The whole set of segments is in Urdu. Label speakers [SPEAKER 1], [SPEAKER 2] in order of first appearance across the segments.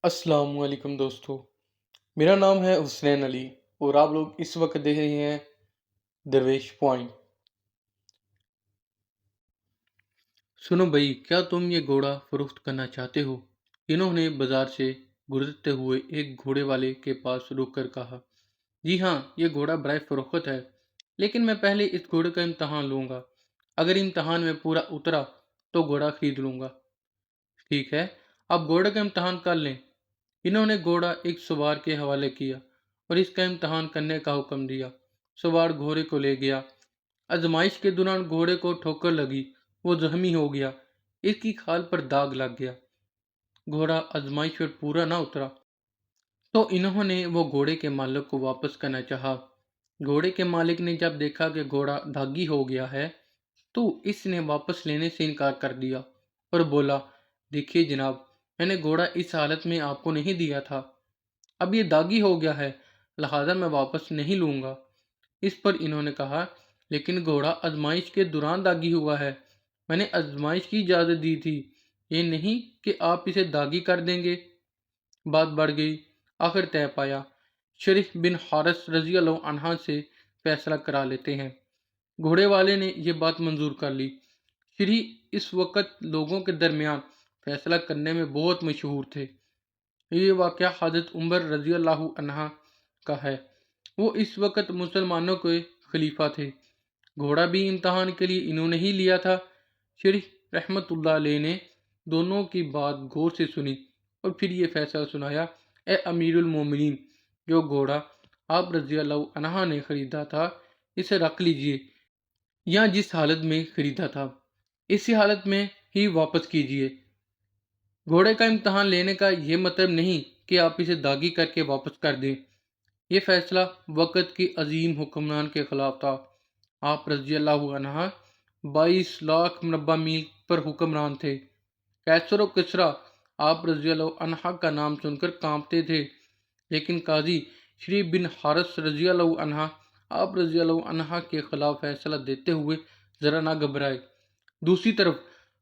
[SPEAKER 1] السلام علیکم دوستو، میرا نام ہے حسنین علی اور آپ لوگ اس وقت دیکھ رہے ہیں درویش پوائنٹ۔ سنو بھائی، کیا تم یہ گھوڑا فروخت کرنا چاہتے ہو؟ انہوں نے بازار سے گزرتے ہوئے ایک گھوڑے والے کے پاس رک کر کہا، جی ہاں، یہ گھوڑا برائے فروخت ہے، لیکن میں پہلے اس گھوڑے کا امتحان لوں گا۔ اگر امتحان میں پورا اترا تو گھوڑا خرید لوں گا۔ ٹھیک ہے، آپ گھوڑے کا امتحان کر لیں۔ انہوں نے گھوڑا ایک سوار کے حوالے کیا اور اس کا امتحان کرنے کا حکم دیا۔ سوار گھوڑے کو لے گیا۔ آزمائش کے دوران گھوڑے کو ٹھوکر لگی، وہ زخمی ہو گیا، اس کی کھال پر داغ لگ گیا۔ گھوڑا آزمائش پر پورا نہ اترا تو انہوں نے وہ گھوڑے کے مالک کو واپس کرنا چاہا۔ گھوڑے کے مالک نے جب دیکھا کہ گھوڑا داغی ہو گیا ہے تو اس نے واپس لینے سے انکار کر دیا اور بولا، دیکھیے جناب، میں نے گھوڑا اس حالت میں آپ کو نہیں دیا تھا، اب یہ داغی ہو گیا ہے، لہذا میں واپس نہیں لوں گا۔ اس پر انہوں نے کہا، لیکن گھوڑا آزمائش کے دوران داغی ہوا ہے، میں نے آزمائش کی اجازت دی تھی، یہ نہیں کہ آپ اسے داغی کر دیں گے۔ بات بڑھ گئی، آخر طے پایا، شریح بن حارث رضی اللہ عنہ سے فیصلہ کرا لیتے ہیں۔ گھوڑے والے نے یہ بات منظور کر لی۔ شریح اس وقت لوگوں کے درمیان فیصلہ کرنے میں بہت مشہور تھے۔ یہ واقعہ حضرت عمر رضی اللہ عنہ کا ہے، وہ اس وقت مسلمانوں کے خلیفہ تھے۔ گھوڑا بھی امتحان کے لیے انہوں نے ہی لیا تھا۔ شریح رحمت اللہ علیہ نے دونوں کی بات غور سے سنی اور پھر یہ فیصلہ سنایا، اے امیر المومنین، جو گھوڑا آپ رضی اللہ عنہ نے خریدا تھا اسے رکھ لیجئے، یا جس حالت میں خریدا تھا اسی حالت میں ہی واپس کیجئے۔ گھوڑے کا امتحان لینے کا یہ مطلب نہیں کہ آپ اسے داغی کر کے واپس کر دیں۔ یہ فیصلہ وقت کی عظیم حکمران کے خلاف تھا۔ آپ رضی اللہ عنہ 22 لاکھ مربع میل پر حکمران تھے۔ کیسر و کسریٰ آپ رضی اللہ عنہ کا نام سن کر کانپتے تھے، لیکن قاضی شریح بن حارث رضی اللہ عنہ آپ رضی اللہ عنہ کے خلاف فیصلہ دیتے ہوئے ذرا نہ گھبرائے۔ دوسری طرف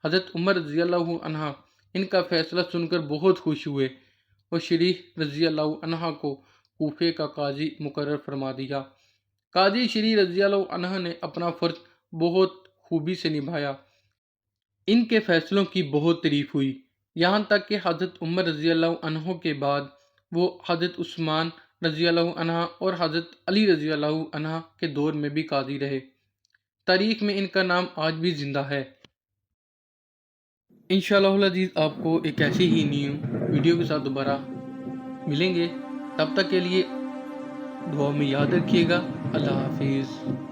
[SPEAKER 1] حضرت عمر رضی اللہ عنہ ان کا فیصلہ سن کر بہت خوش ہوئے اور شریح رضی اللہ عنہ کو کوفے کا قاضی مقرر فرما دیا۔ قاضی شریح رضی اللہ عنہ نے اپنا فرض بہت خوبی سے نبھایا۔ ان کے فیصلوں کی بہت تعریف ہوئی، یہاں تک کہ حضرت عمر رضی اللہ عنہ کے بعد وہ حضرت عثمان رضی اللہ عنہ اور حضرت علی رضی اللہ عنہ کے دور میں بھی قاضی رہے۔ تاریخ میں ان کا نام آج بھی زندہ ہے۔ انشاءاللہ العزیز آپ کو ایک ایسی ہی نیو ویڈیو کے ساتھ دوبارہ ملیں گے، تب تک کے لیے دعا میں یاد رکھیے گا۔ اللہ حافظ۔